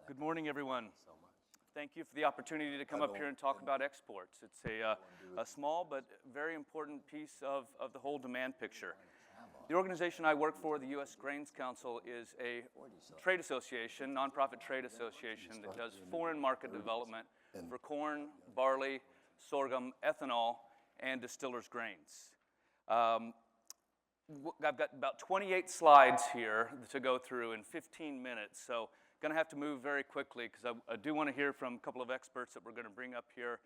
Good morning, everyone. Thank you for the opportunity to come up here and talk about exports. It's a small but very important piece of the whole demand picture. The organization I work for, the U.S. Grains Council, is a trade association, nonprofit trade association that does foreign market development for corn, barley, sorghum, ethanol, and distillers' grains. I've got about 28 slides here to go through in 15 minutes, so going to have to move very quickly because I do want to hear from a couple of experts that we're going to bring up here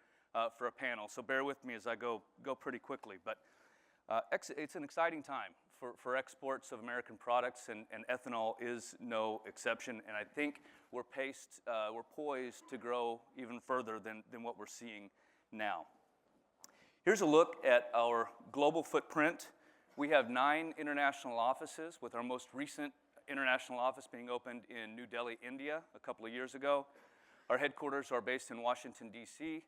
for a panel. So bear with me as I go pretty quickly. But it's an exciting time for exports of American products, and ethanol is no exception. And I think we're poised to grow even further than what we're seeing now. Here's a look at our global footprint. We have 9 international offices, with our most recent international office being opened in New Delhi, India, a couple of years ago. Our headquarters are based in Washington, D.C.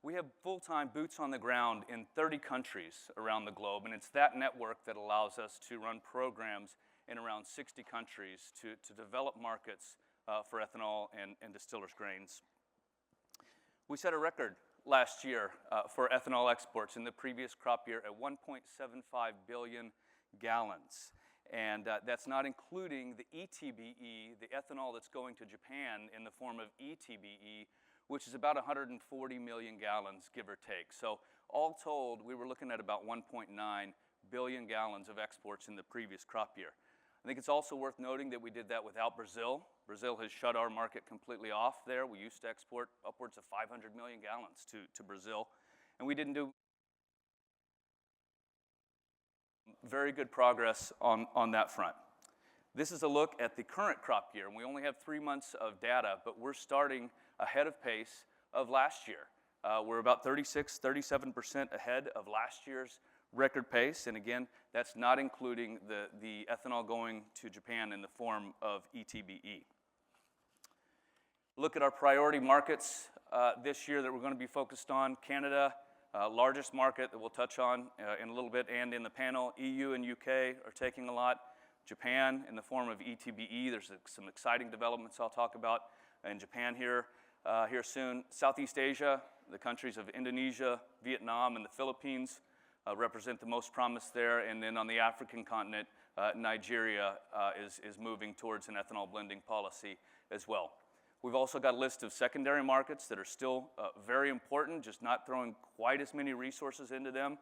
We have full-time boots on the ground in 30 countries around the globe, and it's that network that allows us to run programs in around 60 countries to develop markets for ethanol and distillers' grains. We set a record last year for ethanol exports in the previous crop year at 1.75 billion gallons. And that's not including the ETBE, the ethanol that's going to Japan in the form of ETBE, which is about 140 million gallons, give or take. So all told, we were looking at about 1.9 billion gallons of exports in the previous crop year. I think it's also worth noting that we did that without Brazil. Brazil has shut our market completely off there. We used to export upwards of 500 million gallons to Brazil, and we didn't do very good progress on that front. This is a look at the current crop year, and we only have 3 months of data, but we're starting ahead of pace of last year. We're about 37% ahead of last year's record pace, and again, that's not including the ethanol going to Japan in the form of ETBE. Look at our priority markets this year that we're going to be focused on. Canada, largest market that we'll touch on in a little bit, and in the panel. EU and UK are taking a lot. Japan in the form of ETBE. There's some exciting developments I'll talk about in Japan here soon. Southeast Asia, the countries of Indonesia, Vietnam, and the Philippines represent the most promise there. And then on the African continent, Nigeria is moving towards an ethanol blending policy as well. We've also got a list of secondary markets that are still very important, just not throwing quite as many resources into them.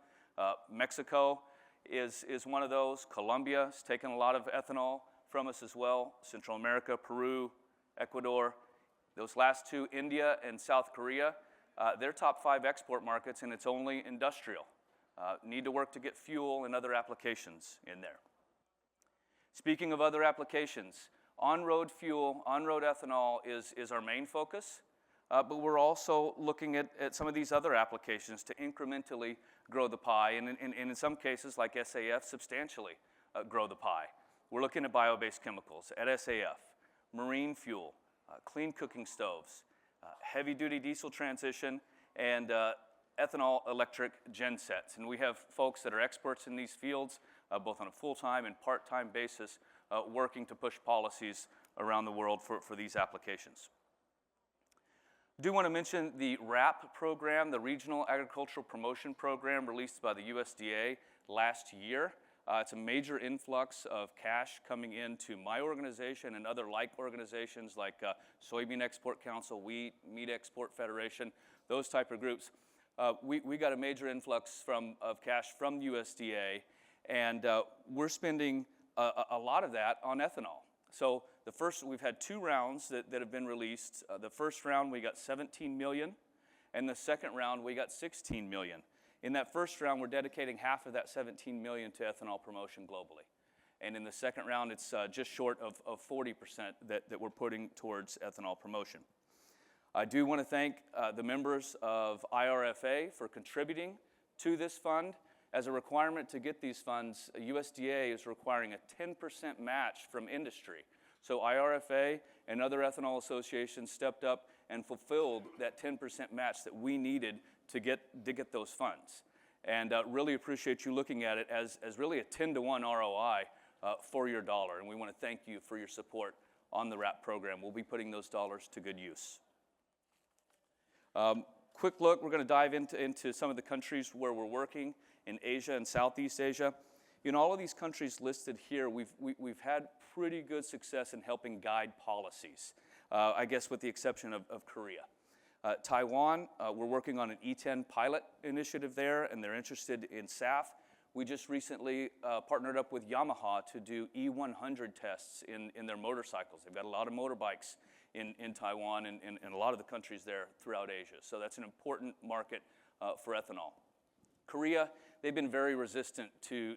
Mexico is one of those. Colombia has taken a lot of ethanol from us as well. Central America, Peru, Ecuador. Those last two, India and South Korea, they're top 5 export markets, and it's only industrial. Need to work to get fuel and other applications in there. Speaking of other applications, on-road fuel, on-road ethanol is our main focus, but we're also looking at some of these other applications to incrementally grow the pie, and in some cases, like SAF, substantially grow the pie. We're looking at bio-based chemicals, at SAF, marine fuel, clean cooking stoves, heavy-duty diesel transition, and ethanol electric gensets. And we have folks that are experts in these fields, both on a full-time and part-time basis, working to push policies around the world for these applications. I do want to mention the RAP program, the Regional Agricultural Promotion Program, released by the USDA last year. It's a major influx of cash coming into my organization and other like organizations like Soybean Export Council, Wheat, Meat Export Federation, those type of groups. We got a major influx of cash from USDA, and we're spending a lot of that on ethanol. So we've had 2 rounds that have been released. The first round we got 17 million, and the second round we got 16 million. In that first round, we're dedicating half of that 17 million to ethanol promotion globally. And in the second round, it's just short of 40% that we're putting towards ethanol promotion. I do want to thank the members of IRFA for contributing to this fund. As a requirement to get these funds, USDA is requiring a 10% match from industry. So IRFA and other ethanol associations stepped up and fulfilled that 10% match that we needed to get those funds. And really appreciate you looking at it as really a 10-to-1 ROI for your dollar. And we want to thank you for your support on the RAP program. We'll be putting those dollars to good use. Quick look, we're going to dive into some of the countries where we're working in Asia and Southeast Asia. In all of these countries listed here, we've had pretty good success in helping guide policies, I guess with the exception of Korea. Taiwan, we're working on an E10 pilot initiative there, and they're interested in SAF. We just recently partnered up with Yamaha to do E100 tests in their motorcycles. They've got a lot of motorbikes in Taiwan and a lot of the countries there throughout Asia. So that's an important market for ethanol. Korea, they've been very resistant to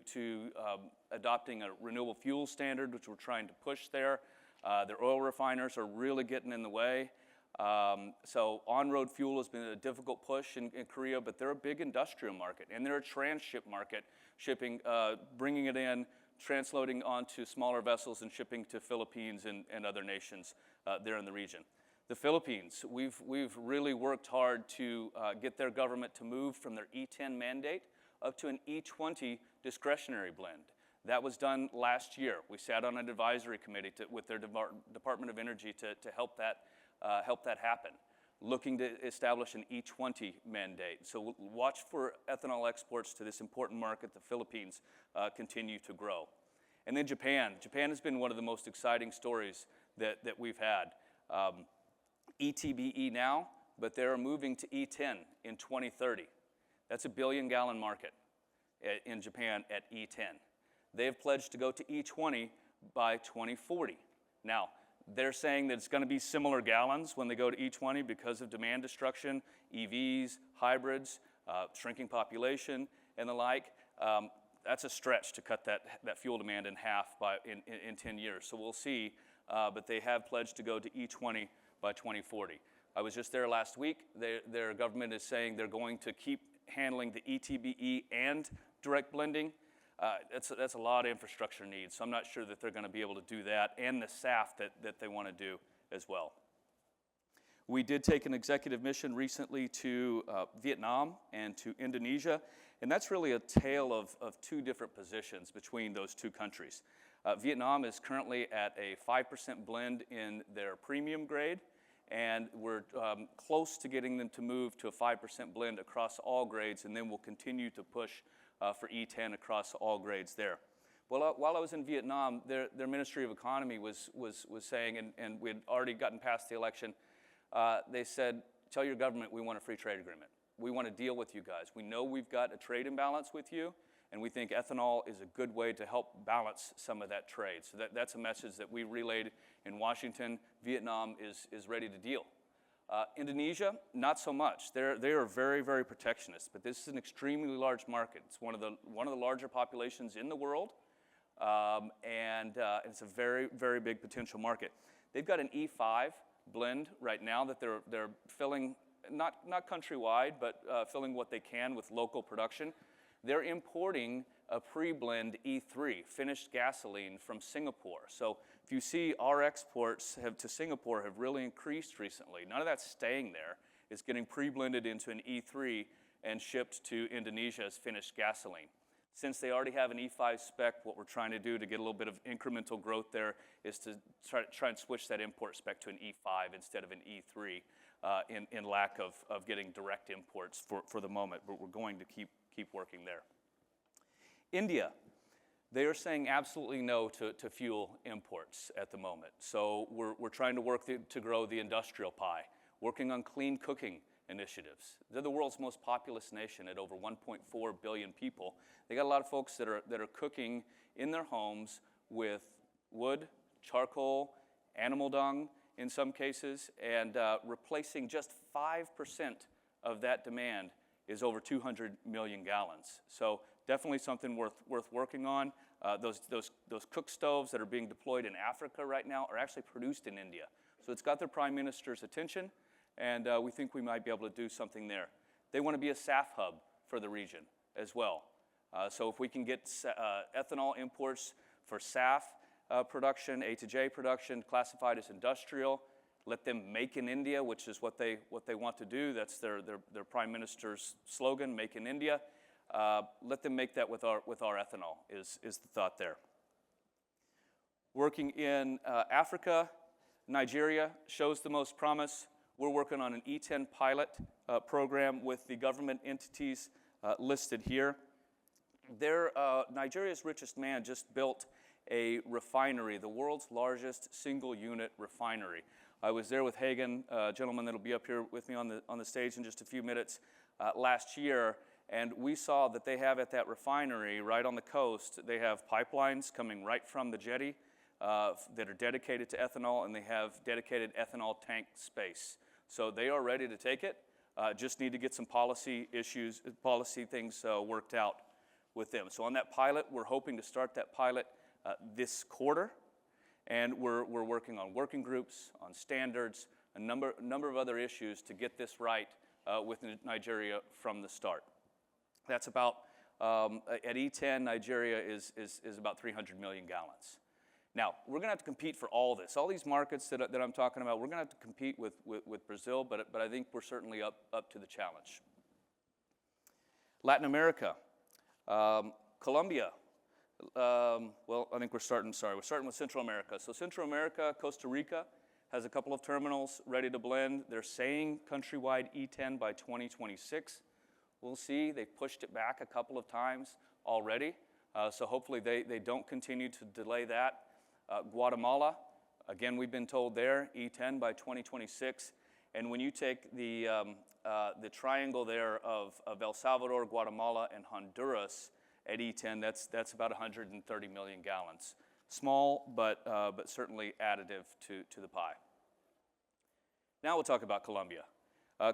adopting a renewable fuel standard, which we're trying to push there. Their oil refiners are really getting in the way. So on-road fuel has been a difficult push in Korea, but they're a big industrial market, and they're a transship market, shipping, bringing it in, transloading onto smaller vessels and shipping to Philippines and other nations there in the region. The Philippines, we've really worked hard to get their government to move from their E10 mandate up to an E20 discretionary blend. That was done last year. We sat on an advisory committee with their Department of Energy to help that happen, looking to establish an E20 mandate. So we'll watch for ethanol exports to this important market, the Philippines, continue to grow. And then Japan. Japan has been one of the most exciting stories that we've had. ETBE now, but they're moving to E10 in 2030. That's a billion-gallon market in Japan at E10. They have pledged to go to E20 by 2040. Now, they're saying that it's going to be similar gallons when they go to E20 because of demand destruction, EVs, hybrids, shrinking population, and the like. That's a stretch to cut that fuel demand in half in 10 years. So we'll see, but they have pledged to go to E20 by 2040. I was just there last week. Their government is saying they're going to keep handling the ETBE and direct blending. That's a lot of infrastructure needs, so I'm not sure that they're going to be able to do that, and the SAF that they want to do as well. We did take an executive mission recently to Vietnam and to Indonesia, and that's really a tale of two different positions between those two countries. Vietnam is currently at a 5% blend in their premium grade, and we're close to getting them to move to a 5% blend across all grades, and then we'll continue to push for E10 across all grades there. Well, while I was in Vietnam, their Ministry of Economy was saying, and we had already gotten past the election, they said, tell your government we want a free trade agreement. We want to deal with you guys. We know we've got a trade imbalance with you, and we think ethanol is a good way to help balance some of that trade. So that's a message that we relayed in Washington. Vietnam is ready to deal. Indonesia, not so much. They are very, very protectionist, but this is an extremely large market. It's one of the larger populations in the world, and it's a very, very big potential market. They've got an E5 blend right now that they're filling, not countrywide, but filling what they can with local production. They're importing a pre-blend E3, finished gasoline, from Singapore. So if you see our exports to Singapore have really increased recently. None of that's staying there. It's getting pre-blended into an E3 and shipped to Indonesia as finished gasoline. Since they already have an E5 spec, what we're trying to do to get a little bit of incremental growth there is to try and switch that import spec to an E5 instead of an E3 in lack of getting direct imports for the moment, but we're going to keep working there. India, they are saying absolutely no to fuel imports at the moment. So we're trying to work to grow the industrial pie, working on clean cooking initiatives. They're the world's most populous nation at over 1.4 billion people. They got a lot of folks that are cooking in their homes with wood, charcoal, animal dung in some cases, and replacing just 5% of that demand is over 200 million gallons. So definitely something worth working on. Those cook stoves that are being deployed in Africa right now are actually produced in India. So it's got their Prime Minister's attention, and we think we might be able to do something there. They want to be a SAF hub for the region as well. So if we can get ethanol imports for SAF production, A to J production, classified as industrial, let them make in India, which is what they want to do. That's their Prime Minister's slogan, Make in India. Let them make that with our ethanol is the thought there. Working in Africa, Nigeria shows the most promise. We're working on an E10 pilot program with the government entities listed here. Nigeria's richest man just built a refinery, the world's largest single-unit refinery. I was there with Hagen, a gentleman that'll be up here with me on the stage in just a few minutes, last year, and we saw that they have at that refinery right on the coast, they have pipelines coming right from the jetty that are dedicated to ethanol, and they have dedicated ethanol tank space. So they are ready to take it. Just need to get some policy things worked out with them. So on that pilot, we're hoping to start that pilot this quarter, and we're working on working groups, on standards, a number of other issues to get this right with Nigeria from the start. That's about, at E10, Nigeria is about 300 million gallons. Now, we're going to have to compete for all this. All these markets that I'm talking about, we're going to have to compete with Brazil, but I think we're certainly up to the challenge. Latin America, Colombia. Well, I think we're starting with Central America. So Central America, Costa Rica has a couple of terminals ready to blend. They're saying countrywide E10 by 2026. We'll see. They've pushed it back a couple of times already. So hopefully they don't continue to delay that. Guatemala, again, we've been told there, E10 by 2026. And when you take the triangle there of El Salvador, Guatemala, and Honduras at E10, that's about 130 million gallons. Small, but certainly additive to the pie. Now we'll talk about Colombia.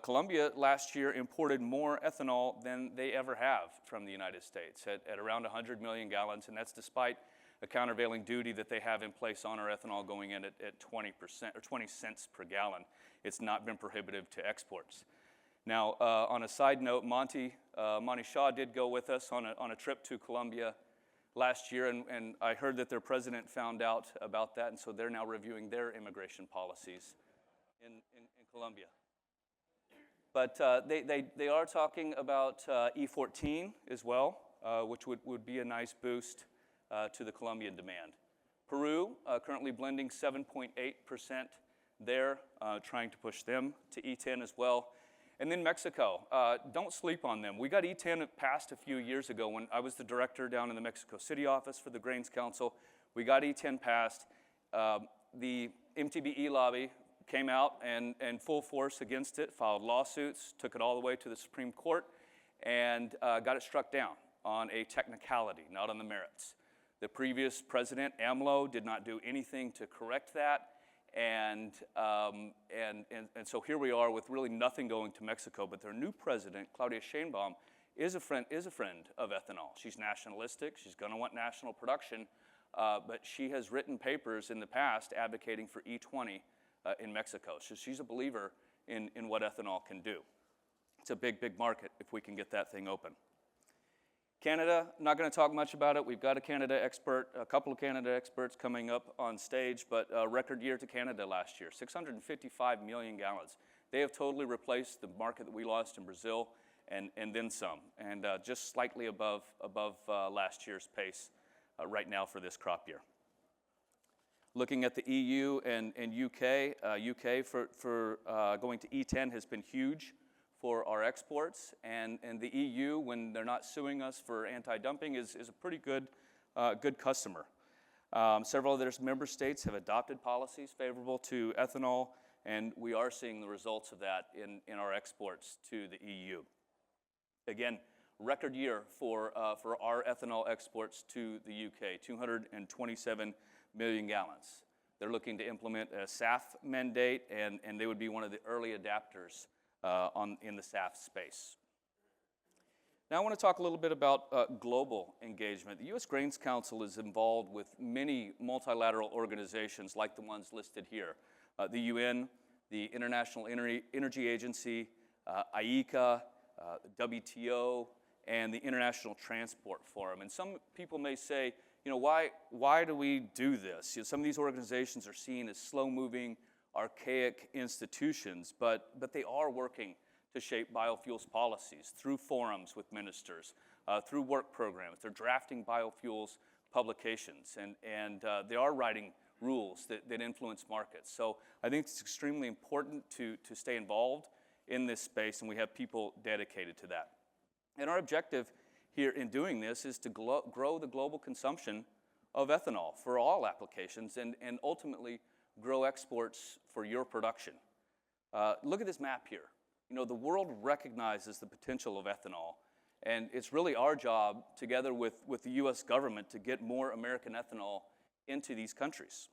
Colombia last year imported more ethanol than they ever have from the United States at around 100 million gallons, and that's despite a countervailing duty that they have in place on our ethanol going in at 20% or 20 cents per gallon. It's not been prohibitive to exports. Now, on a side note, Monty Shaw did go with us on a trip to Colombia last year, and I heard that their president found out about that, and so they're now reviewing their immigration policies in Colombia. But they are talking about E14 as well, which would be a nice boost to the Colombian demand. Peru, currently blending 7.8% there, trying to push them to E10 as well. And then Mexico, don't sleep on them. We got E10 passed a few years ago when I was the director down in the Mexico City office for the Grains Council. We got E10 passed. The MTBE lobby came out and full force against it, filed lawsuits, took it all the way to the Supreme Court, and got it struck down on a technicality, not on the merits. The previous president, AMLO, did not do anything to correct that, and so here we are with really nothing going to Mexico. But their new president, Claudia Sheinbaum, is a friend of ethanol. She's nationalistic. She's going to want national production, but she has written papers in the past advocating for E20 in Mexico. So she's a believer in what ethanol can do. It's a big, big market if we can get that thing open. Canada, not going to talk much about it. We've got a couple of Canada experts coming up on stage, but a record year to Canada last year, 655 million gallons. They have totally replaced the market that we lost in Brazil and then some, and just slightly above last year's pace right now for this crop year. Looking at the EU and UK, UK for going to E10 has been huge for our exports, and the EU, when they're not suing us for anti-dumping, is a pretty good customer. Several of their member states have adopted policies favorable to ethanol, and we are seeing the results of that in our exports to the EU. Again, record year for our ethanol exports to the UK, 227 million gallons. They're looking to implement a SAF mandate, and they would be one of the early adapters in the SAF space. Now I want to talk a little bit about global engagement. The U.S. Grains Council is involved with many multilateral organizations like the ones listed here. The UN, the International Energy Agency, IECA, WTO, and the International Transport Forum. And some people may say, you know, why do we do this? You know, some of these organizations are seen as slow-moving, archaic institutions, but they are working to shape biofuels policies through forums with ministers, through work programs. They're drafting biofuels publications, and they are writing rules that influence markets. So I think it's extremely important to stay involved in this space, and we have people dedicated to that. And our objective here in doing this is to grow the global consumption of ethanol for all applications and ultimately grow exports for your production. Look at this map here. You know, the world recognizes the potential of ethanol, and it's really our job, together with the U.S. government, to get more American ethanol into these countries.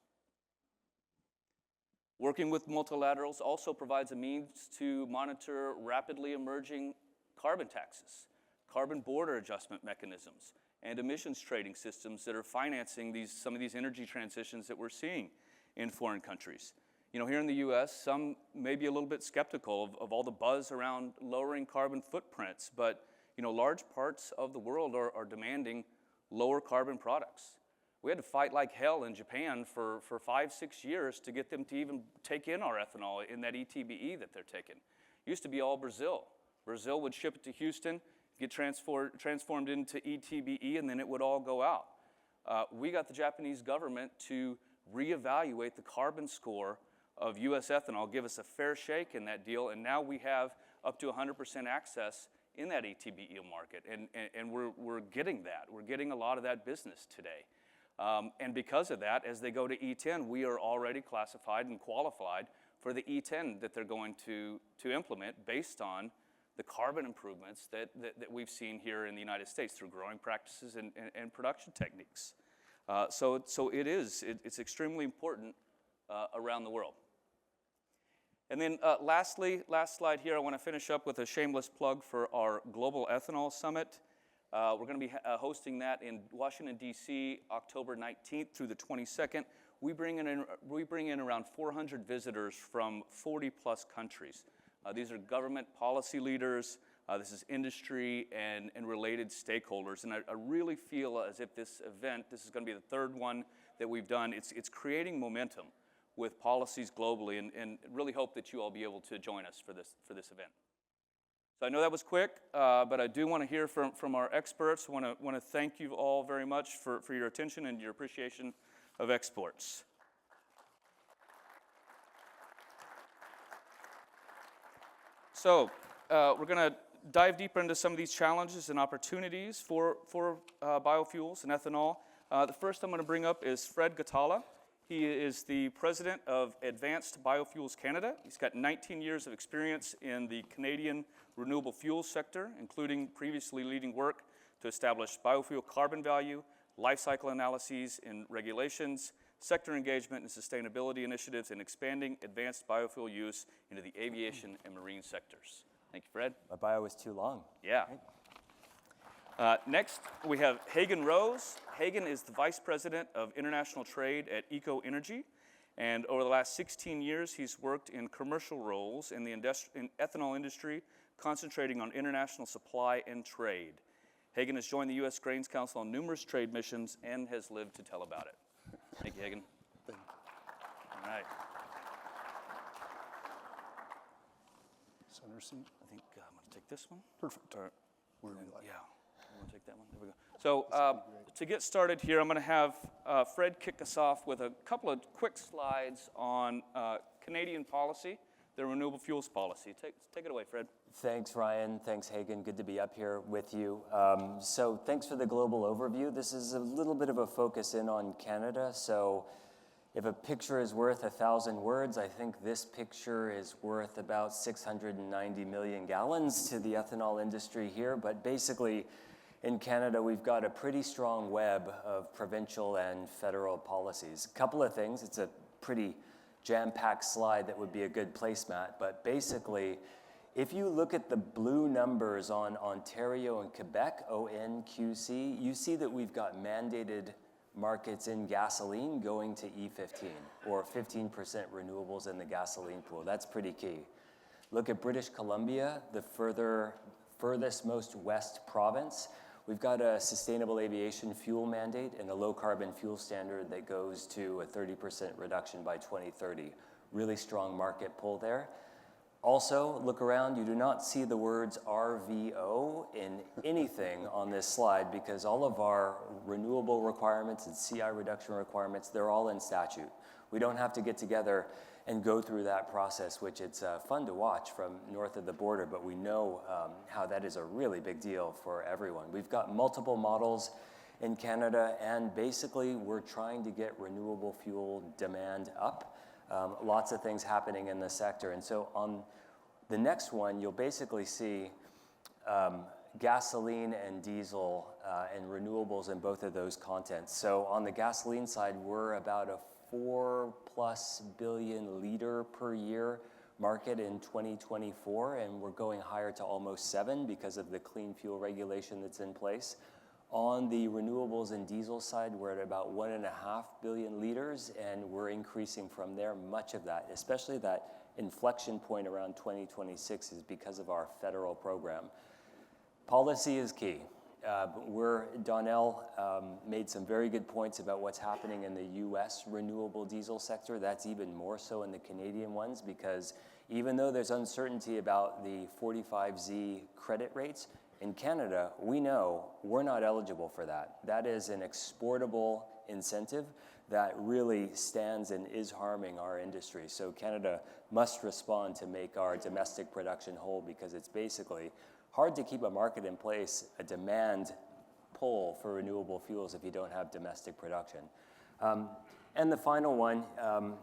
Working with multilaterals also provides a means to monitor rapidly emerging carbon taxes, carbon border adjustment mechanisms, and emissions trading systems that are financing some of these energy transitions that we're seeing in foreign countries. You know, here in the U.S., some may be a little bit skeptical of all the buzz around lowering carbon footprints, but you know, large parts of the world are demanding lower carbon products. We had to fight like hell in Japan for 5-6 years to get them to even take in our ethanol in that ETBE that they're taking. It used to be all Brazil. Brazil would ship it to Houston, get transformed into ETBE, and then it would all go out. We got the Japanese government to reevaluate the carbon score of U.S. ethanol, give us a fair shake in that deal, and now we have up to 100% access in that ETBE market, and we're getting that. We're getting a lot of that business today. And because of that, as they go to E10, we are already classified and qualified for the E10 that they're going to implement based on the carbon improvements that we've seen here in the United States through growing practices and production techniques. So it's extremely important around the world. And then lastly, last slide here, I want to finish up with a shameless plug for our Global Ethanol Summit. We're going to be hosting that in Washington, D.C., October 19th through the 22nd. We bring in around 400 visitors from 40-plus countries. These are government policy leaders, this is industry and related stakeholders. And I really feel as if this event, this is going to be the third one that we've done, it's creating momentum with policies globally, and really hope that you all be able to join us for this event. So I know that was quick, but I do want to hear from our experts. I want to thank you all very much for your attention and your appreciation of exports. So we're going to dive deeper into some of these challenges and opportunities for biofuels and ethanol. The first I'm going to bring up is Fred Gatala. He is the president of Advanced Biofuels Canada. He's got 19 years of experience in the Canadian renewable fuels sector, including previously leading work to establish biofuel carbon value, life cycle analyses and regulations, sector engagement and sustainability initiatives, and expanding advanced biofuel use into the aviation and marine sectors. Thank you, Fred. My bio was too long. Yeah. Next, we have Hagen Rose. Hagen is the Vice President of International Trade at Eco Energy, and over the last 16 years, he's worked in commercial roles in the ethanol industry, concentrating on international supply and trade. Hagen has joined the U.S. Grains Council on numerous trade missions and has lived to tell about it. Thank you, Hagen. Thank you. All right. Center seat. I think I'm going to take this one. Perfect. Or, Where would you like? yeah. You want to take that one? There we go. So to get started here, I'm going to have Fred kick us off with a couple of quick slides on Canadian policy, the renewable fuels policy. Take it away, Fred. Thanks, Ryan. Thanks, Hagen. Good to be up here with you. So thanks for the global overview. This is a little bit of a focus in on Canada. So if a picture is worth 1,000 words, I think this picture is worth about 690 million gallons to the ethanol industry here. But basically, in Canada, we've got a pretty strong web of provincial and federal policies. A couple of things. It's a pretty jam-packed slide that would be a good placemat. But basically, if you look at the blue numbers on Ontario and Quebec, ONQC, you see that we've got mandated markets in gasoline going to E15, or 15% renewables in the gasoline pool. That's pretty key. Look at British Columbia, the furthest most west province. We've got a sustainable aviation fuel mandate and a low carbon fuel standard that goes to a 30% reduction by 2030. Really strong market pull there. Also, look around, you do not see the words RVO in anything on this slide because all of our renewable requirements and CI reduction requirements, they're all in statute. We don't have to get together and go through that process, which it's fun to watch from north of the border, but we know how that is a really big deal for everyone. We've got multiple models in Canada, and basically we're trying to get renewable fuel demand up. Lots of things happening in the sector. And so on the next one, you'll basically see gasoline and diesel and renewables in both of those contents. So on the gasoline side, we're about a 4+ billion liter per year market in 2024, and we're going higher to almost 7 because of the clean fuel regulation that's in place. On the renewables and diesel side, we're at about 1.5 billion liters, and we're increasing from there. Much of that, especially that inflection point around 2026, is because of our federal program. Policy is key. Donnell made some very good points about what's happening in the US renewable diesel sector. That's even more so in the Canadian ones, because even though there's uncertainty about the 45Z credit rates, in Canada, we know we're not eligible for that. That is an exportable incentive that really stands and is harming our industry. So Canada must respond to make our domestic production whole, because it's basically hard to keep a market in place, a demand pull for renewable fuels, if you don't have domestic production. And the final one,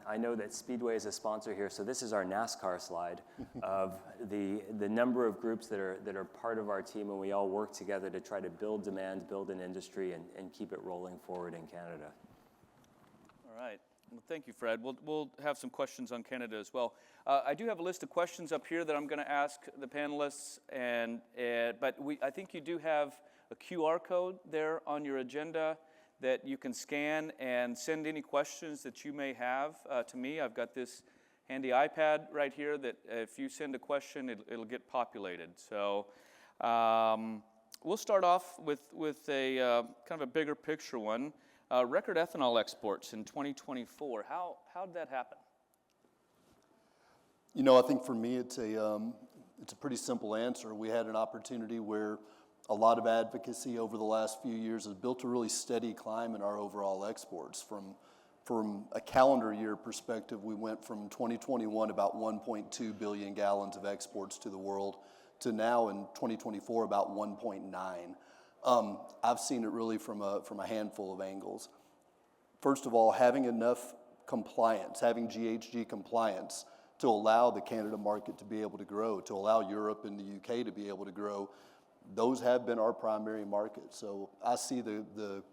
I know that Speedway is a sponsor here, so this is our NASCAR slide of the number of groups that are part of our team, and we all work together to try to build demand, build an industry, and keep it rolling forward in Canada. All right. Well, thank you, Fred. We'll have some questions on Canada as well. I do have a list of questions up here that I'm going to ask the panelists, but I think you do have a QR code there on your agenda that you can scan and send any questions that you may have to me. I've got this handy iPad right here that if you send a question, it'll get populated. So we'll start off with a kind of a bigger picture one. Record ethanol exports in 2024. How did that happen? You know, I think for me it's a pretty simple answer. We had an opportunity where a lot of advocacy over the last few years has built a really steady climb in our overall exports. From a calendar year perspective, we went from 2021 about 1.2 billion gallons of exports to the world to now in 2024 about 1.9. I've seen it really from a handful of angles. First of all, having enough compliance, having GHG compliance to allow the Canada market to be able to grow, to allow Europe and the UK to be able to grow. Those have been our primary markets. So I see the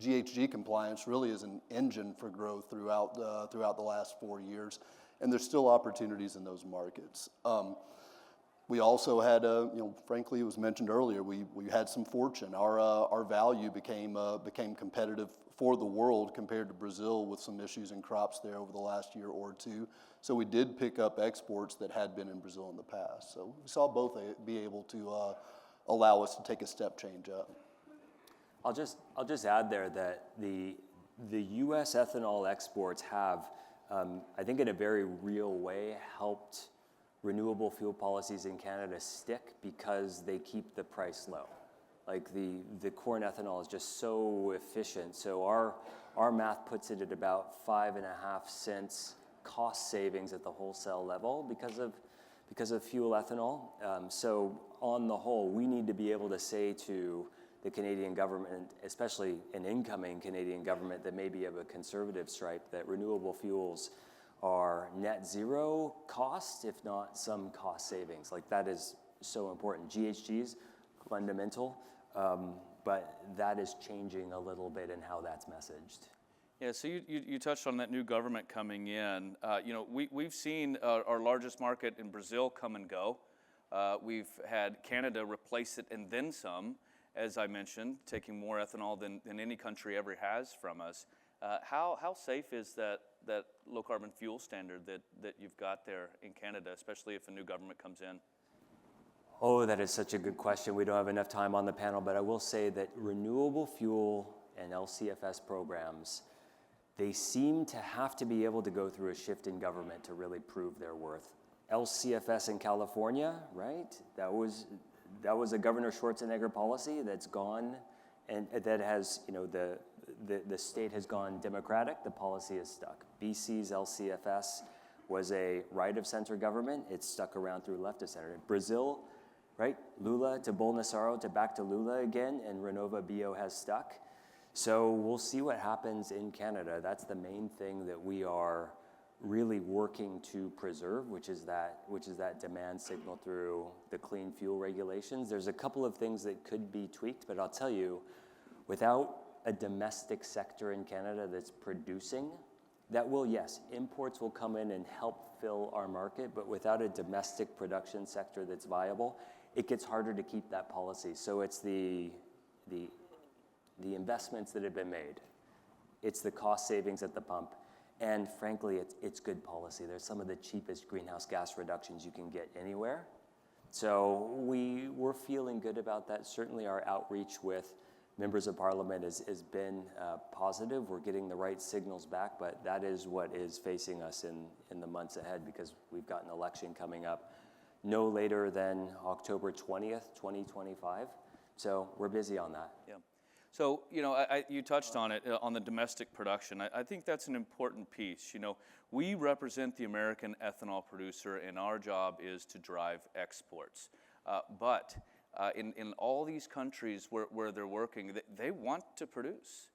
GHG compliance really as an engine for growth throughout the last 4 years, and there's still opportunities in those markets. We also had, frankly, it was mentioned earlier, we had some fortune. Our value became competitive for the world compared to Brazil with some issues in crops there over the last year or two. So we did pick up exports that had been in Brazil in the past. So we saw both be able to allow us to take a step change up. I'll just add there that the U.S. ethanol exports have, I think in a very real way, helped renewable fuel policies in Canada stick because they keep the price low. Like the corn ethanol is just so efficient. So our math puts it at about 5.5 cents cost savings at the wholesale level because of fuel ethanol. So on the whole, we need to be able to say to the Canadian government, especially an incoming Canadian government that may be of a conservative stripe, that renewable fuels are net zero cost, if not some cost savings. Like that is so important. GHGs, fundamental, but that is changing a little bit in how that's messaged. Yeah, so you touched on that new government coming in. We've seen our largest market in Brazil come and go. We've had Canada replace it and then some, as I mentioned, taking more ethanol than any country ever has from us. How safe is that low carbon fuel standard that you've got there in Canada, especially if a new government comes in? Oh, that is such a good question. We don't have enough time on the panel, but I will say that renewable fuel and LCFS programs, they seem to have to be able to go through a shift in government to really prove their worth. LCFS in California, right? That was a Governor Schwarzenegger policy that's gone, and that has, the state has gone Democratic, the policy is stuck. BC's LCFS was a right-of-center government. It's stuck around through left of center. Brazil, right? Lula to Bolsonaro to back to Lula again, and Renova Bio has stuck. So we'll see what happens in Canada. That's the main thing that we are really working to preserve, which is that demand signal through the clean fuel regulations. There's a couple of things that could be tweaked, but I'll tell you, without a domestic sector in Canada that's producing, yes, imports will come in and help fill our market, but without a domestic production sector that's viable, it gets harder to keep that policy. So it's the investments that have been made, it's the cost savings at the pump, and frankly, it's good policy. There's some of the cheapest greenhouse gas reductions you can get anywhere. So we're feeling good about that. Certainly our outreach with members of parliament has been positive. We're getting the right signals back, but that is what is facing us in the months ahead, because we've got an election coming up no later than October 20th, 2025. So we're busy on that. Yeah. So, you touched on it, on the domestic production. I think that's an important piece. We represent the American ethanol producer, and our job is to drive exports. But in all these countries where they're working, they want to produce.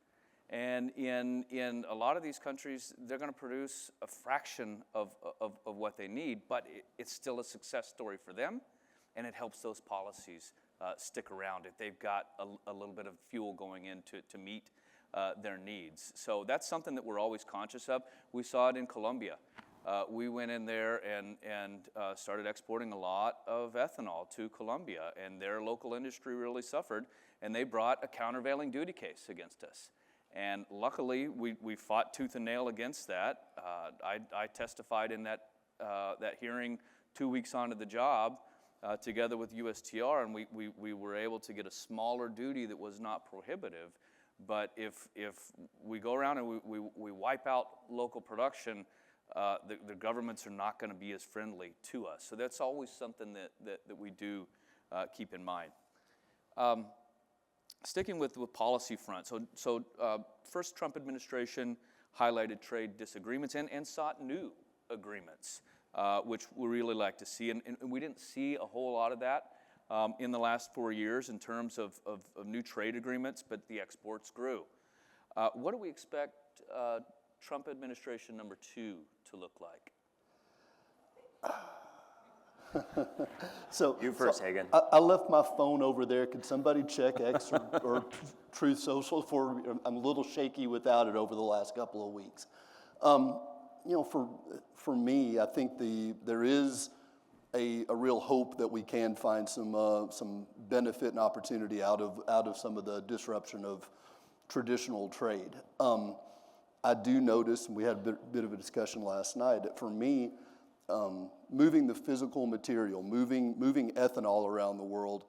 And in a lot of these countries, they're going to produce a fraction of what they need, but it's still a success story for them, and it helps those policies stick around if they've got a little bit of fuel going in to meet their needs. So that's something that we're always conscious of. We saw it in Colombia. We went in there and started exporting a lot of ethanol to Colombia, and their local industry really suffered, and they brought a countervailing duty case against us. And luckily, we fought tooth and nail against that. I testified in that hearing 2 weeks onto the job, together with USTR, and we were able to get a smaller duty that was not prohibitive. But if we go around and we wipe out local production, the governments are not going to be as friendly to us. So that's always something that we do keep in mind. Sticking with the policy front, so first Trump administration highlighted trade disagreements and sought new agreements, which we really like to see. And we didn't see a whole lot of that in the last 4 years in terms of new trade agreements, but the exports grew. What do we expect Trump administration number 2 to look like? You first, Hagen. I left my phone over there. Could somebody check X or Truth Social for me? I'm a little shaky without it over the last couple of weeks. For me, I think there is a real hope that we can find some benefit and opportunity out of some of the disruption of traditional trade. I do notice, and we had a bit of a discussion last night, that for me, moving the physical material, moving ethanol around the world,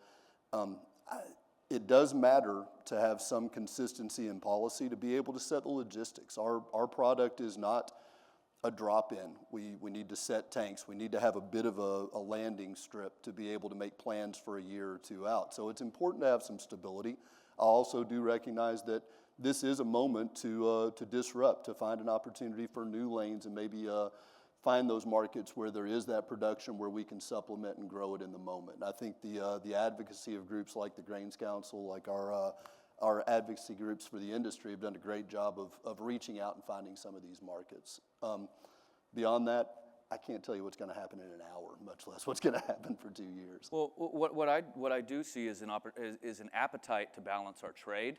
it does matter to have some consistency in policy to be able to set the logistics. Our product is not a drop-in. We need to set tanks. We need to have a bit of a landing strip to be able to make plans for a year or two out. So it's important to have some stability. I also do recognize that this is a moment to disrupt, to find an opportunity for new lanes and maybe find those markets where there is that production where we can supplement and grow it in the moment. And I think the advocacy of groups like the Grains Council, like our advocacy groups for the industry have done a great job of reaching out and finding some of these markets. Beyond that, I can't tell you what's going to happen in an hour, much less what's going to happen for 2 years. Well, what I do see is an appetite to balance our trade.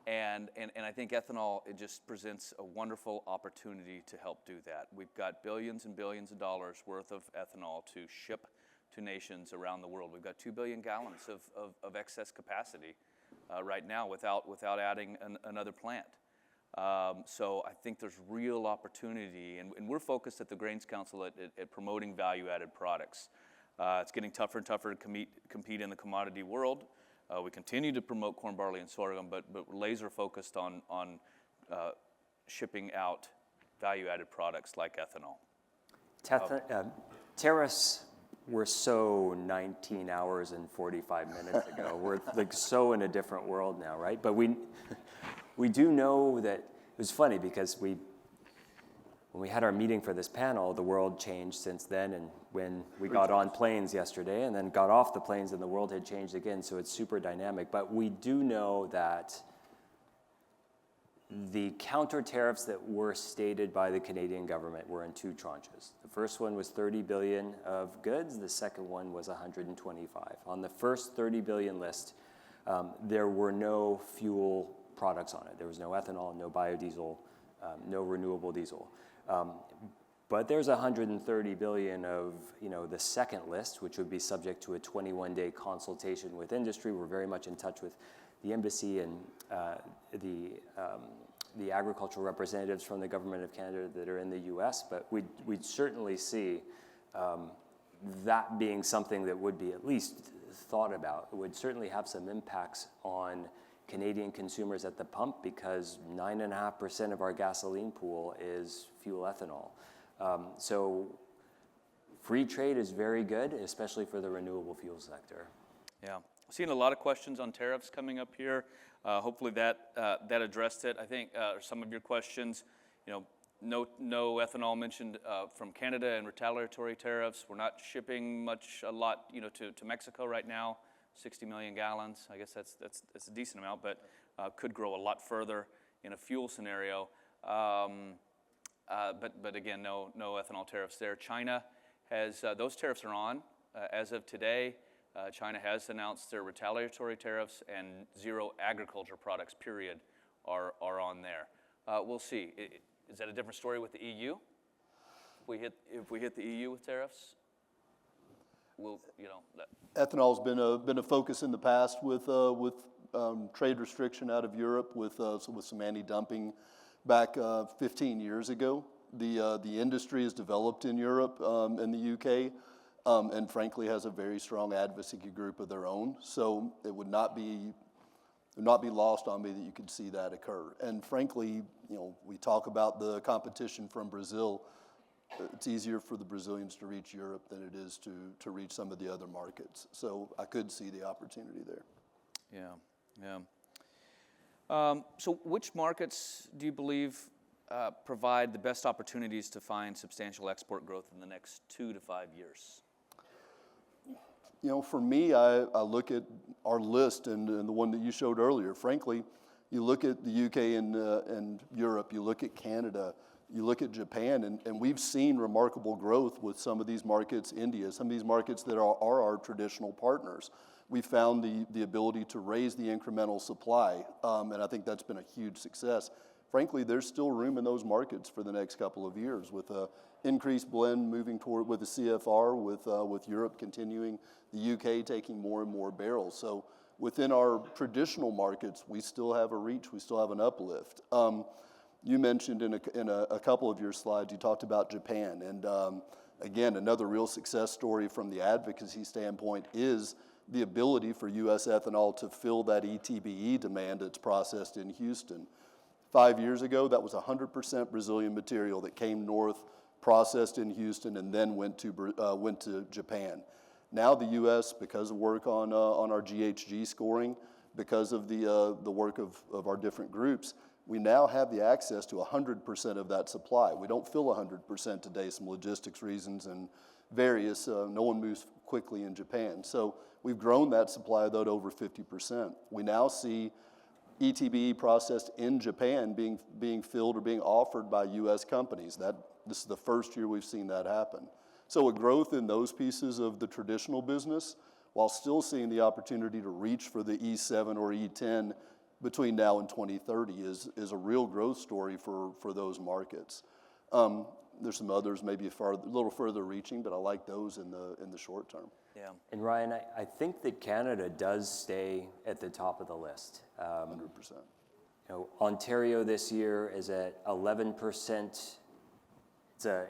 And I think ethanol, it just presents a wonderful opportunity to help do that. We've got billions and billions of dollars worth of ethanol to ship to nations around the world. We've got 2 billion gallons of excess capacity right now without adding another plant. So I think there's real opportunity, and we're focused at the Grains Council at promoting value-added products. It's getting tougher and tougher to compete in the commodity world. We continue to promote corn, barley, and sorghum, but we're laser focused on shipping out value-added products like ethanol. tariffs were so 19 hours and 45 minutes ago. We're like so in a different world now, right? But we do know that it was funny because when we had our meeting for this panel, the world changed since then, and when we got on planes yesterday and then got off the planes and the world had changed again, so it's super dynamic. But we do know that the counter tariffs that were stated by the Canadian government were in two tranches. The first one was 30 billion of goods, the second one was 125. On the first 30 billion list, there were no fuel products on it. There was no ethanol, no biodiesel, no renewable diesel. But there's 130 billion of, the second list, which would be subject to a 21-day consultation with industry. We're very much in touch with the embassy and the agricultural representatives from the government of Canada that are in the U.S. But we'd certainly see that being something that would be at least thought about. It would certainly have some impacts on Canadian consumers at the pump because 9.5% of our gasoline pool is fuel ethanol. So free trade is very good, especially for the renewable fuel sector. Yeah, seeing a lot of questions on tariffs coming up here. Hopefully that addressed it. I think some of your questions, no ethanol mentioned from Canada and retaliatory tariffs. We're not shipping a lot, to Mexico right now. 60 million gallons. I guess that's a decent amount, but could grow a lot further in a fuel scenario. But again, no ethanol tariffs there. China has those tariffs are on as of today. China has announced their retaliatory tariffs, and zero agriculture products, period, are on there. We'll see. Is that a different story with the EU? If we hit the EU with tariffs, Ethanol's been a focus in the past with trade restriction out of Europe with some anti-dumping back 15 years ago. The industry is developed in Europe and the UK, and frankly has a very strong advocacy group of their own. So it would not be lost on me that you could see that occur. And frankly, we talk about the competition from Brazil. It's easier for the Brazilians to reach Europe than it is to reach some of the other markets. So I could see the opportunity there. Yeah. So which markets do you believe provide the best opportunities to find substantial export growth in the next 2 to 5 years? For me, I look at our list and the one that you showed earlier. Frankly, you look at the UK and Europe, you look at Canada, you look at Japan, and we've seen remarkable growth with some of these markets, India, some of these markets that are our traditional partners. We found the ability to raise the incremental supply, and I think that's been a huge success. Frankly, there's still room in those markets for the next couple of years with an increased blend moving toward with the CFR, with Europe continuing, the UK taking more and more barrels. So within our traditional markets, we still have a reach, we still have an uplift. You mentioned in a couple of your slides, you talked about Japan. And again, another real success story from the advocacy standpoint is the ability for U.S. ethanol to fill that ETBE demand that's processed in Houston. 5 years ago, that was 100% Brazilian material that came north, processed in Houston, and then went to Japan. Now the U.S., because of work on our GHG scoring, because of the work of our different groups, we now have the access to 100% of that supply. We don't fill 100% today, some logistics reasons and various, no one moves quickly in Japan. So we've grown that supply though to over 50%. We now see ETBE processed in Japan being filled or being offered by U.S. companies. This is the first year we've seen that happen. So a growth in those pieces of the traditional business, while still seeing the opportunity to reach for the E7 or E10 between now and 2030 is a real growth story for those markets. There's some others maybe a little further reaching, but I like those in the short term. Yeah. And Ryan, I think that Canada does stay at the top of the list. 100%. Ontario this year is at 11%.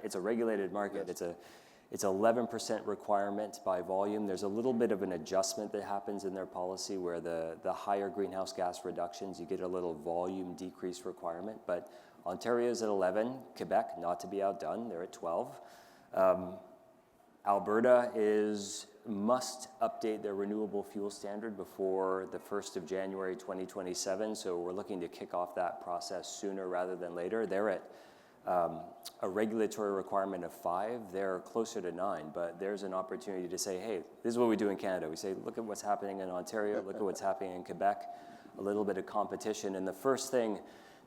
It's a regulated market. Yes. It's 11% requirement by volume. There's a little bit of an adjustment that happens in their policy where the higher greenhouse gas reductions, you get a little volume decrease requirement. But Ontario's at 11, Quebec, not to be outdone, they're at 12. Alberta must update their renewable fuel standard before the 1st of January 2027, so we're looking to kick off that process sooner rather than later. They're at a regulatory requirement of 5, they're closer to 9, but there's an opportunity to say, hey, this is what we do in Canada. We say, look at what's happening in Ontario, look at what's happening in Quebec, a little bit of competition. And the first thing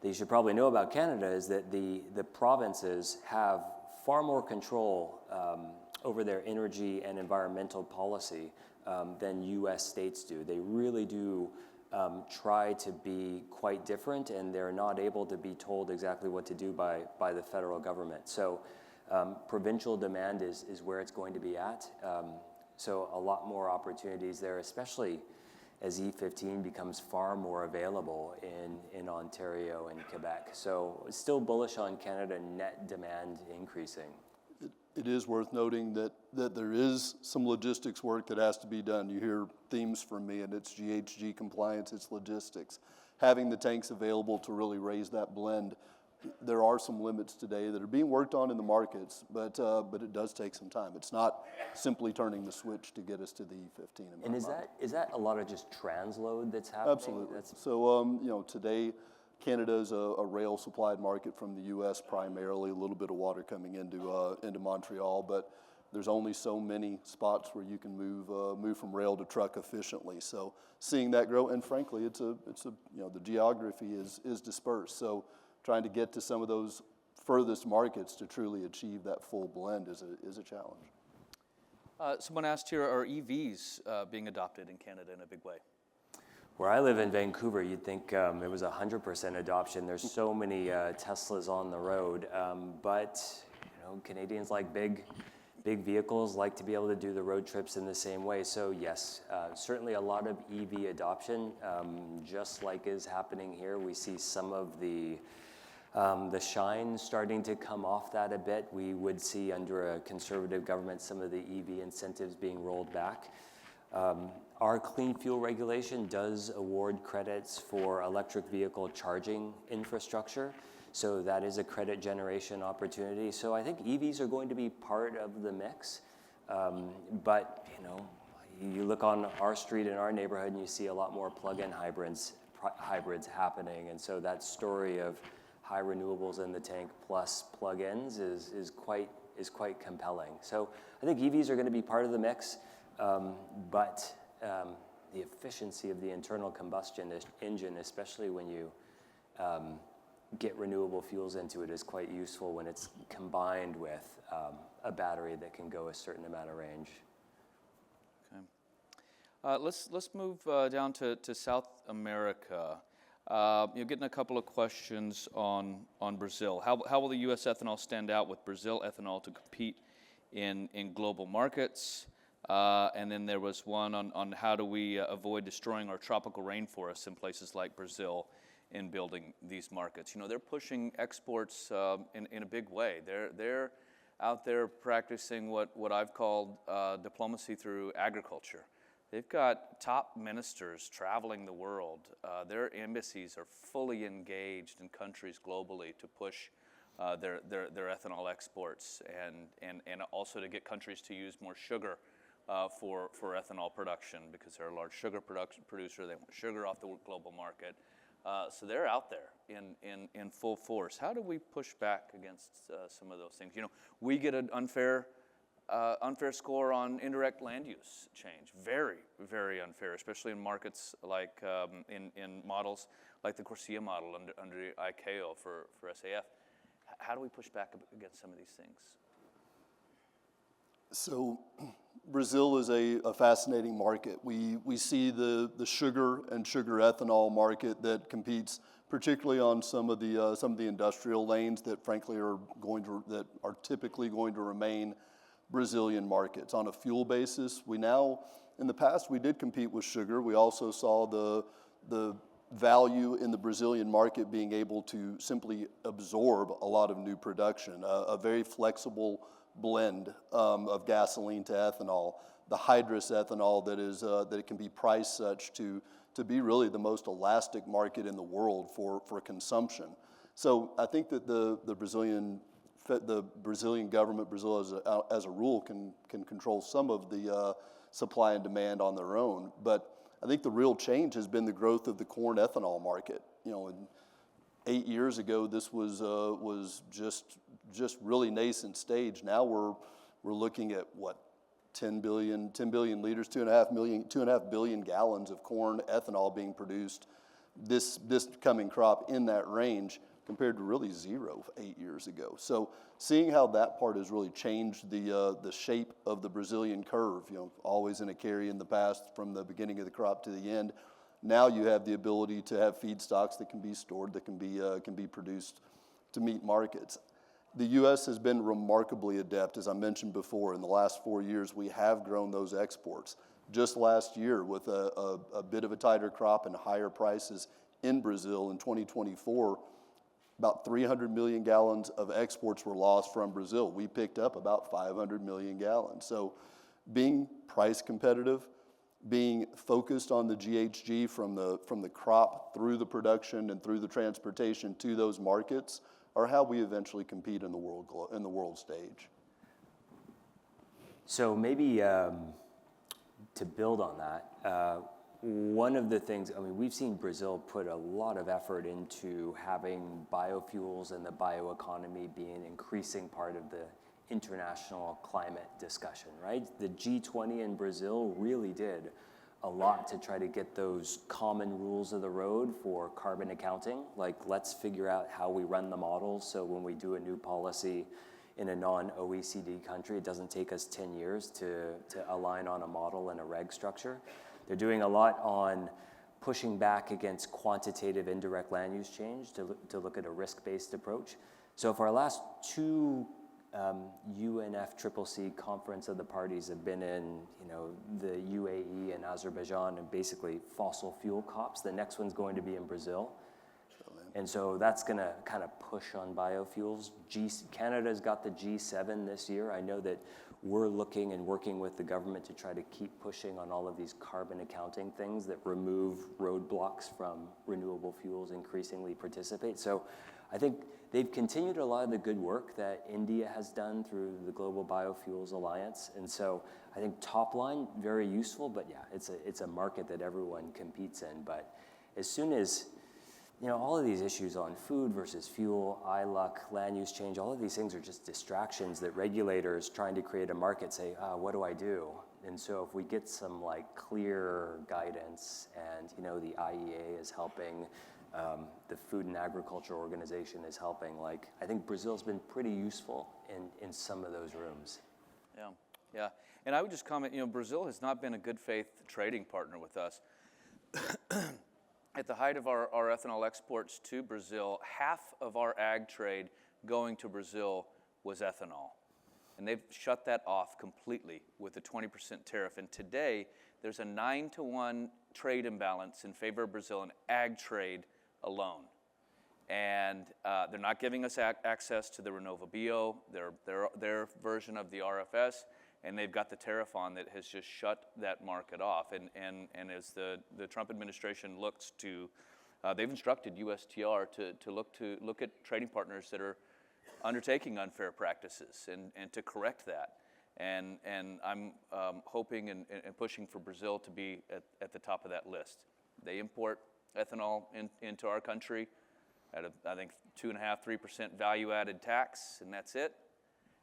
that you should probably know about Canada is that the provinces have far more control over their energy and environmental policy than US states do. They really do try to be quite different, and they're not able to be told exactly what to do by the federal government. So provincial demand is where it's going to be at. So a lot more opportunities there, especially as E15 becomes far more available in Ontario and Quebec. So still bullish on Canada net demand increasing. It is worth noting that there is some logistics work that has to be done. You hear themes from me, and it's GHG compliance, it's logistics. Having the tanks available to really raise that blend, there are some limits today that are being worked on in the markets, but it does take some time. It's not simply turning the switch to get us to the E15. And is that a lot of just transload that's happening? Absolutely. So, today, Canada is a rail-supplied market from the U.S. primarily, a little bit of water coming into Montreal, but there's only so many spots where you can move from rail to truck efficiently. So seeing that grow, and frankly, the geography is dispersed. So trying to get to some of those furthest markets to truly achieve that full blend is a challenge. Someone asked here, are EVs being adopted in Canada in a big way? Where I live in Vancouver, you'd think it was 100% adoption. There's so many Teslas on the road, but Canadians like big vehicles, like to be able to do the road trips in the same way. So yes, certainly a lot of EV adoption, just like is happening here. We see some of the shine starting to come off that a bit. We would see under a conservative government some of the EV incentives being rolled back. Our clean fuel regulation does award credits for electric vehicle charging infrastructure, so that is a credit generation opportunity. So I think EVs are going to be part of the mix, but you look on our street in our neighborhood and you see a lot more plug-in hybrids happening, and so that story of high renewables in the tank plus plug-ins is quite compelling. So I think EVs are going to be part of the mix. But the efficiency of the internal combustion engine, especially when you get renewable fuels into it, is quite useful when it's combined with a battery that can go a certain amount of range. Okay. Let's move down to South America. You're getting a couple of questions on Brazil. How will the U.S. ethanol stand out with Brazil ethanol to compete in global markets? And then there was one on how do we avoid destroying our tropical rainforests in places like Brazil in building these markets. They're pushing exports in a big way. They're out there practicing what I've called diplomacy through agriculture. They've got top ministers traveling the world. Their embassies are fully engaged in countries globally to push their ethanol exports and also to get countries to use more sugar for ethanol production, because they're a large sugar producer. They want sugar off the global market. So they're out there in full force. How do we push back against some of those things? We get an unfair score on indirect land use change. Very, very unfair, especially in markets like in models like the Corsia model under ICAO for SAF. How do we push back against some of these things? So Brazil is a fascinating market. We see the sugar and sugar ethanol market that competes particularly on some of the industrial lanes that frankly are typically going to remain Brazilian markets. On a fuel basis, in the past we did compete with sugar. We also saw the value in the Brazilian market being able to simply absorb a lot of new production, a very flexible blend of gasoline to ethanol, the hydrous ethanol that it can be priced such to be really the most elastic market in the world for consumption. So I think that the Brazilian the Brazilian government, Brazil as a rule, can control some of the supply and demand on their own. But I think the real change has been the growth of the corn ethanol market. You know, 8 years ago, this was just really nascent stage. Now we're looking at what, 10 billion liters, 2.5 billion gallons of corn ethanol being produced this coming crop, in that range, compared to really zero 8 years ago. So seeing how that part has really changed the shape of the Brazilian curve, you know, always in a carry in the past from the beginning of the crop to the end. Now you have the ability to have feedstocks that can be stored, that can be produced to meet markets. The U.S. has been remarkably adept, as I mentioned before. In the last 4 years, we have grown those exports. Just last year, with a bit of a tighter crop and higher prices in Brazil in 2024, about 300 million gallons of exports were lost from Brazil. We picked up about 500 million gallons. So being price competitive, being focused on the GHG from the crop through the production and through the transportation to those markets are how we eventually compete in the world stage. So maybe to build on that, one of the things, I mean, we've seen Brazil put a lot of effort into having biofuels and the bioeconomy be an increasing part of the international climate discussion, right? The G20 in Brazil really did a lot to try to get those common rules of the road for carbon accounting. Like, let's figure out how we run the models so when we do a new policy in a non-OECD country, it doesn't take us 10 years to align on a model and a reg structure. They're doing a lot on pushing back against quantitative indirect land use change to look at a risk-based approach. So for our last two UNFCCC conference of the parties have been in, you know, the UAE and Azerbaijan, and basically fossil fuel COPs. The next one's going to be in Brazil. And so that's going to kind of push on biofuels. Canada's got the G7 this year. I know that we're looking and working with the government to try to keep pushing on all of these carbon accounting things that remove roadblocks from renewable fuels increasingly participate. So I think they've continued a lot of the good work that India has done through the Global Biofuels Alliance. And so I think top line, very useful, but yeah, it's a market that everyone competes in. But as soon as, you know, all of these issues on food versus fuel, ILUC, land use change, all of these things are just distractions that regulators trying to create a market say, what do I do? And so if we get some like clear guidance, and, you know, the IEA is helping, the Food and Agriculture Organization is helping, like, I think Brazil's been pretty useful in some of those rooms. Yeah. And I would just comment, you know, Brazil has not been a good faith trading partner with us. At the height of our ethanol exports to Brazil, half of our ag trade going to Brazil was ethanol. And they've shut that off completely with a 20% tariff. And today, there's a 9-to-1 trade imbalance in favor of Brazil in ag trade alone. And they're not giving us access to the Renova Bio, their version of the RFS. And they've got the tariff on that has just shut that market off. And as the Trump administration looks to, they've instructed USTR to look at trading partners that are undertaking unfair practices and to correct that. And I'm hoping and pushing for Brazil to be at the top of that list. They import ethanol into our country at I think 2.5-3% value-added tax, and that's it.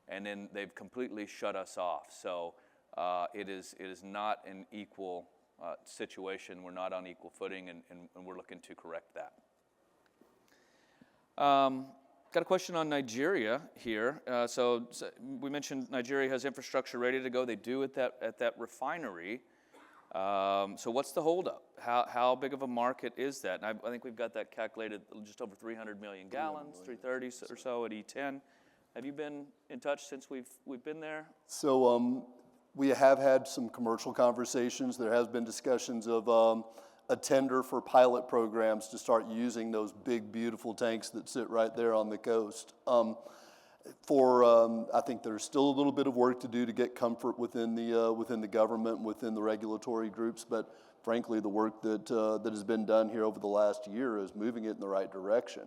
And then they've completely shut us off. So it is not an equal situation. We're not on equal footing, and we're looking to correct that. Got a question on Nigeria here. So we mentioned Nigeria has infrastructure ready to go. They do at that refinery. So what's the holdup? How big of a market is that? And I think we've got that calculated just over 300 million gallons, 330 or so at E10. Have you been in touch since we've been there? So we have had some commercial conversations. There has been discussions of a tender for pilot programs to start using those big, beautiful tanks that sit right there on the coast. I think there's still a little bit of work to do to get comfort within the government, within the regulatory groups. But frankly, the work that has been done here over the last year is moving it in the right direction.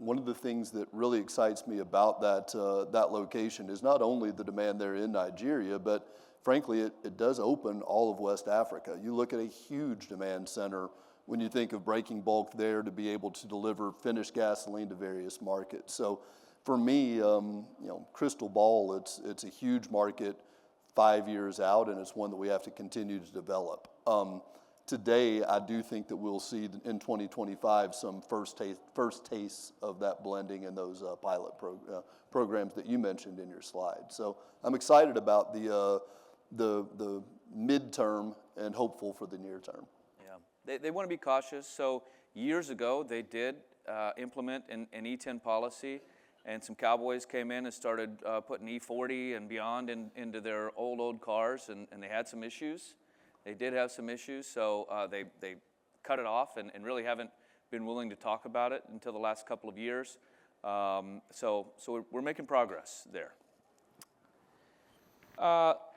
one of the things that really excites me about that location is not only the demand there in Nigeria, but frankly, it does open all of West Africa. You look at a huge demand center when you think of breaking bulk there to be able to deliver finished gasoline to various markets. So for me, crystal ball, it's a huge market 5 years out, and it's one that we have to continue to develop. Today, I do think that we'll see in 2025 some first tastes of that blending in those pilot programs that you mentioned in your slide. So I'm excited about the midterm and hopeful for the near term. Yeah, they want to be cautious. So years ago, they did implement an E10 policy, and some cowboys came in and started putting E40 and beyond into their old cars, and they had some issues. They did have some issues, so they cut it off and really haven't been willing to talk about it until the last couple of years. So we're making progress there.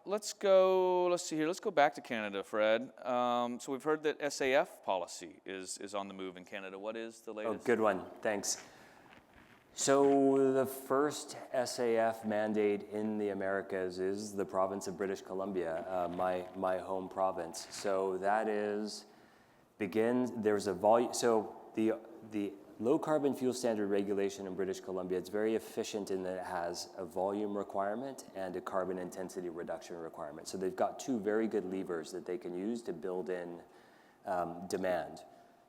Let's see here. Let's go back to Canada, Fred. So we've heard that SAF policy is on the move in Canada. What is the latest? Oh, good one. Thanks. So the first SAF mandate in the Americas is the province of British Columbia, my home province. So that there's a volume. So the low carbon fuel standard regulation in British Columbia, it's very efficient in that it has a volume requirement and a carbon intensity reduction requirement. So they've got two very good levers that they can use to build in demand.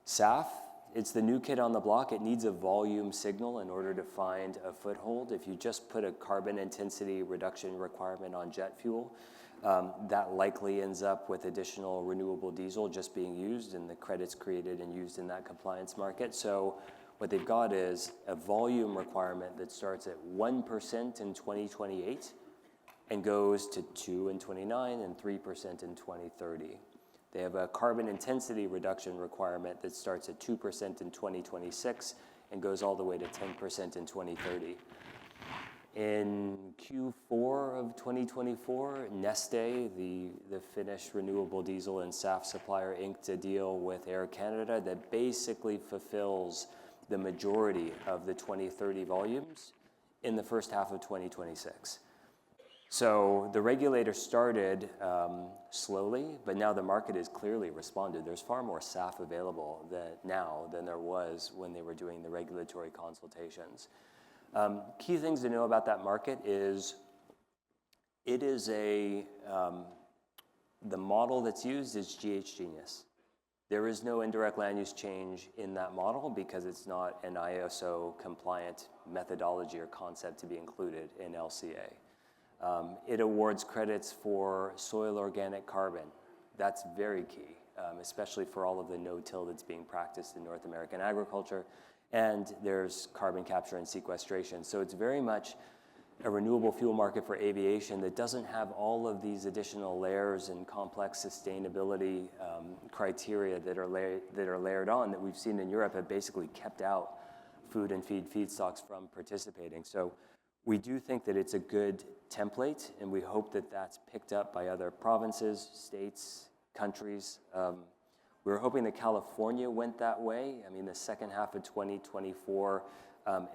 SAF, it's the new kid on the block. It needs a volume signal in order to find a foothold. If you just put a carbon intensity reduction requirement on jet fuel, that likely ends up with additional renewable diesel just being used and the credits created and used in that compliance market. So what they've got is a volume requirement that starts at 1% in 2028 and goes to 2 in 29 and 3% in 2030. They have a carbon intensity reduction requirement that starts at 2% in 2026 and goes all the way to 10% in 2030. In Q4 of 2024, Neste, the Finnish renewable diesel and SAF supplier, inked a deal with Air Canada that basically fulfills the majority of the 2030 volumes in the first half of 2026. So the regulator started slowly, but now the market has clearly responded. There's far more SAF available now than there was when they were doing the regulatory consultations. Key things to know about that market is the model that's used is GH Genius. There is no indirect land use change in that model because it's not an ISO compliant methodology or concept to be included in LCA. It awards credits for soil organic carbon. That's very key, especially for all of the no-till that's being practiced in North American agriculture. And there's carbon capture and sequestration. So it's very much a renewable fuel market for aviation that doesn't have all of these additional layers and complex sustainability criteria that are layered on that we've seen in Europe have basically kept out food and feed feedstocks from participating. So we do think that it's a good template, and we hope that that's picked up by other provinces, states, countries. We were hoping that California went that way. I mean, the second half of 2024,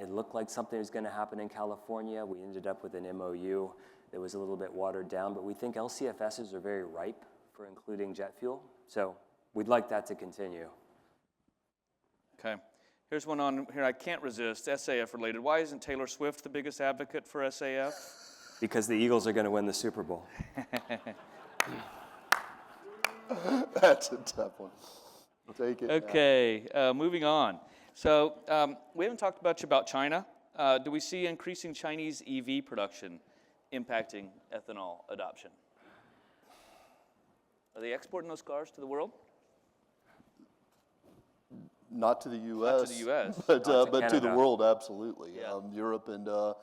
it looked like something was going to happen in California. We ended up with an MOU that was a little bit watered down, but we think LCFSs are very ripe for including jet fuel. So we'd like that to continue. Okay. Here's one on here I can't resist, SAF related. Why isn't Taylor Swift the biggest advocate for SAF? Because the Eagles are going to win the Super Bowl. That's a tough one. Take it. Okay, moving on. So we haven't talked much about China. Do we see increasing Chinese EV production impacting ethanol adoption? Are they exporting those cars to the world? Not to the U.S. Not to the U.S. But to Canada. the world, absolutely. Yeah. Europe and, all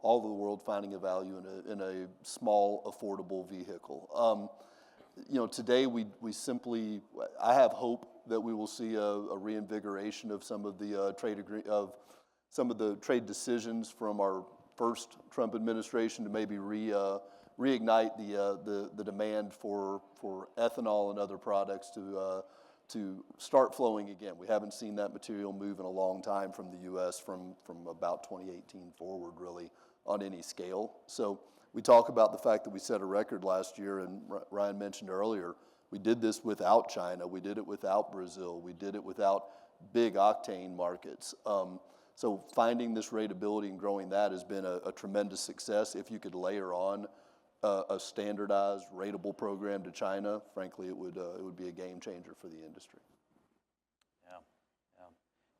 of the world finding a value in a small, affordable vehicle. Today I have hope that we will see a reinvigoration of some of the trade decisions from our first Trump administration to maybe reignite the demand for ethanol and other products to start flowing again. We haven't seen that material move in a long time from the U.S. from about 2018 forward, really, on any scale. So we talk about the fact that we set a record last year, and Ryan mentioned earlier, we did this without China, we did it without Brazil, we did it without big octane markets. So finding this ratability and growing that has been a tremendous success. If you could layer on a standardized, ratable program to China, frankly, it would be a game changer for the industry.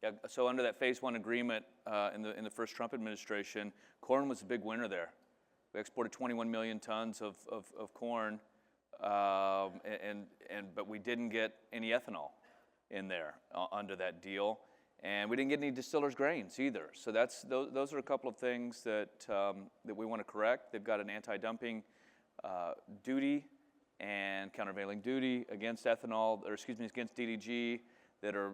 Yeah. So under that Phase 1 agreement in the first Trump administration, corn was a big winner there. We exported 21 million tons of corn, but we didn't get any ethanol in there under that deal, and we didn't get any distillers' grains either. So those are a couple of things that we want to correct. They've got an anti-dumping duty and countervailing duty against against DDG that are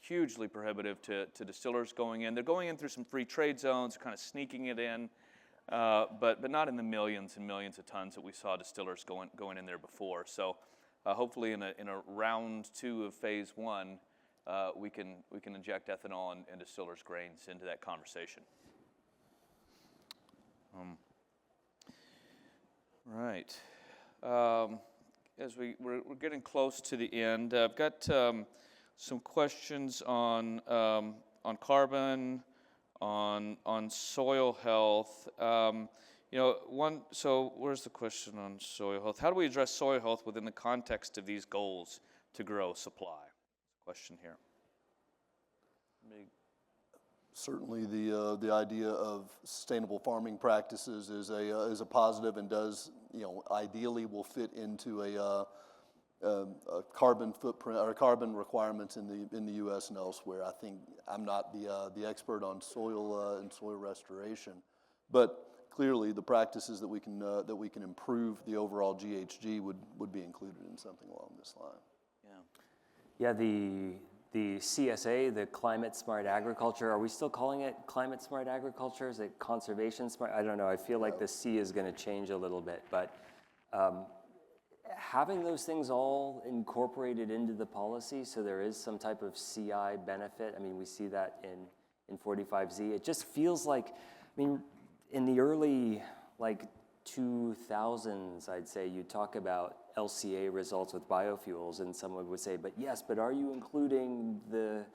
hugely prohibitive to distillers going in. They're going in through some free trade zones, kind of sneaking it in, but not in the millions and millions of tons that we saw distillers going in there before. So hopefully in a round 2 of Phase 1, we can inject ethanol and distillers' grains into that conversation. Right. As we're getting close to the end, I've got some questions on carbon, on soil health. So where's the question on soil health? How do we address soil health within the context of these goals to grow supply? Question here. Certainly, the idea of sustainable farming practices is a positive, and does, ideally will fit into a carbon footprint or carbon requirements in the U.S. and elsewhere. I think I'm not the expert on soil and soil restoration, but clearly the practices that we can improve the overall GHG would be included in something along this line. Yeah, the CSA, the Climate Smart Agriculture, are we still calling it Climate Smart Agriculture? Is it Conservation Smart? I don't know. I feel like the C is going to change a little bit, but having those things all incorporated into the policy so there is some type of CI benefit. I mean, we see that in 45Z. It just feels like, in the early 2000s, I'd say, you talk about LCA results with biofuels, and someone would say, but are you including the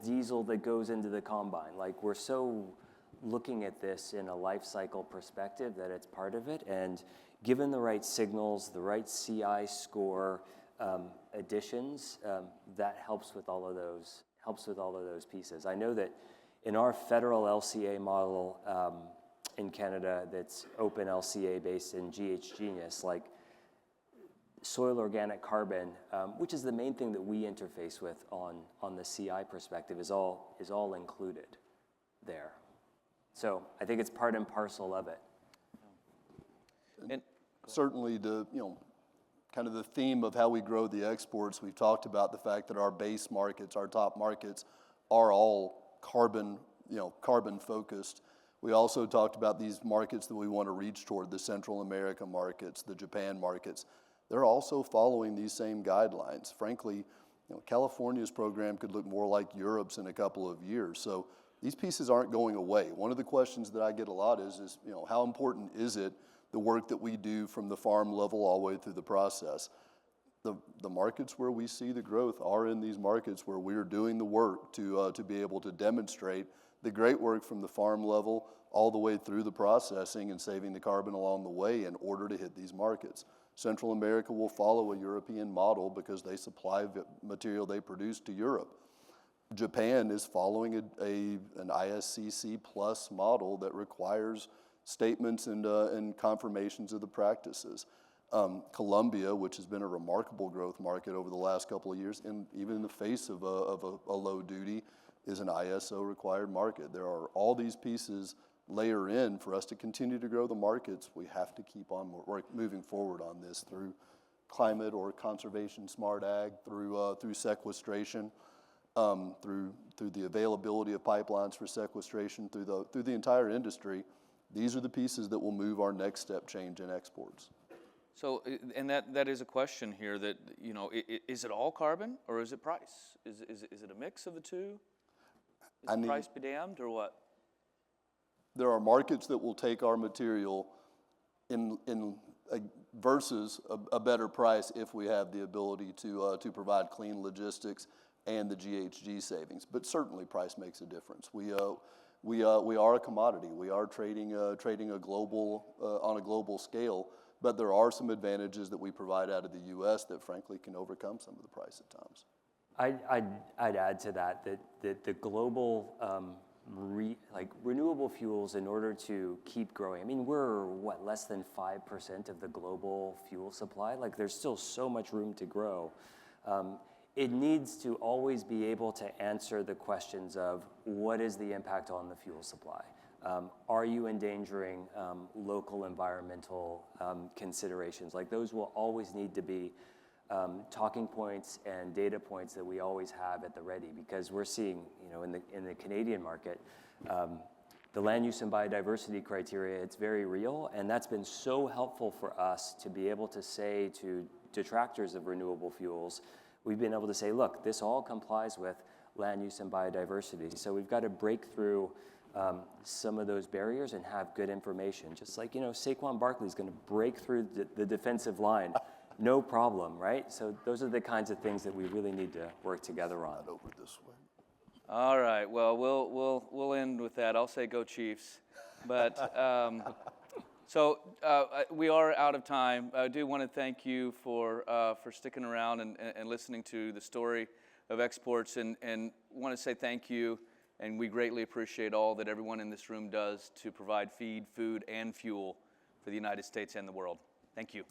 diesel that goes into the combine? Like, we're so looking at this in a life cycle perspective that it's part of it, and given the right signals, the right CI score additions, that helps with all of those pieces. I know that in our federal LCA model in Canada, that's open LCA based in GHGenius, like soil organic carbon, which is the main thing that we interface with on the CI perspective, is all included there. So I think it's part and parcel of it. And certainly kind of the theme of how we grow the exports, we've talked about the fact that our base markets, our top markets, are all carbon focused. We also talked about these markets that we want to reach toward, the Central America markets, the Japan markets. They're also following these same guidelines. Frankly, California's program could look more like Europe's in a couple of years. So these pieces aren't going away. One of the questions that I get a lot is how important is it, the work that we do from the farm level all the way through the process? The markets where we see the growth are in these markets where we're doing the work to be able to demonstrate the great work from the farm level all the way through the processing and saving the carbon along the way in order to hit these markets. Central America will follow a European model because they supply material they produce to Europe. Japan is following an ISCC plus model that requires statements and confirmations of the practices. Colombia, which has been a remarkable growth market over the last couple of years, and even in the face of a low duty, is an ISO required market. There are all these pieces layer in for us to continue to grow the markets. We have to keep on moving forward on this through climate or conservation smart ag, through sequestration, through the availability of pipelines for sequestration, through the entire industry. These are the pieces that will move our next step change in exports. So, and that is a question here that, you know, is it all carbon or is it price? Is it a mix of the two? Is the price be damned or what? There are markets that will take our material versus a better price if we have the ability to provide clean logistics and the GHG savings. But certainly price makes a difference. We are a commodity. We are trading a global on a global scale. But there are some advantages that we provide out of the U.S. that frankly can overcome some of the price at times. I'd add to that the global renewable fuels, in order to keep growing. I mean, we're less than 5% of the global fuel supply. Like, there's still so much room to grow. It needs to always be able to answer the questions of what is the impact on the fuel supply. Are you endangering local environmental considerations? Like, those will always need to be talking points and data points that we always have at the ready, because we're seeing, you know, in the Canadian market, the land use and biodiversity criteria, it's very real, and that's been so helpful for us to be able to say to detractors of renewable fuels, we've been able to say, look, this all complies with land use and biodiversity. So we've got to break through some of those barriers and have good information. Just like, you know, Saquon Barkley's going to break through the defensive line, no problem, right? So those are the kinds of things that we really need to work together on. Over this way. All right. Well, we'll end with that. I'll say go Chiefs. But so we are out of time. I do want to thank you for sticking around and listening to the story of exports, and want to say thank you. And we greatly appreciate all that everyone in this room does to provide feed, food, and fuel for the United States and the world. Thank you.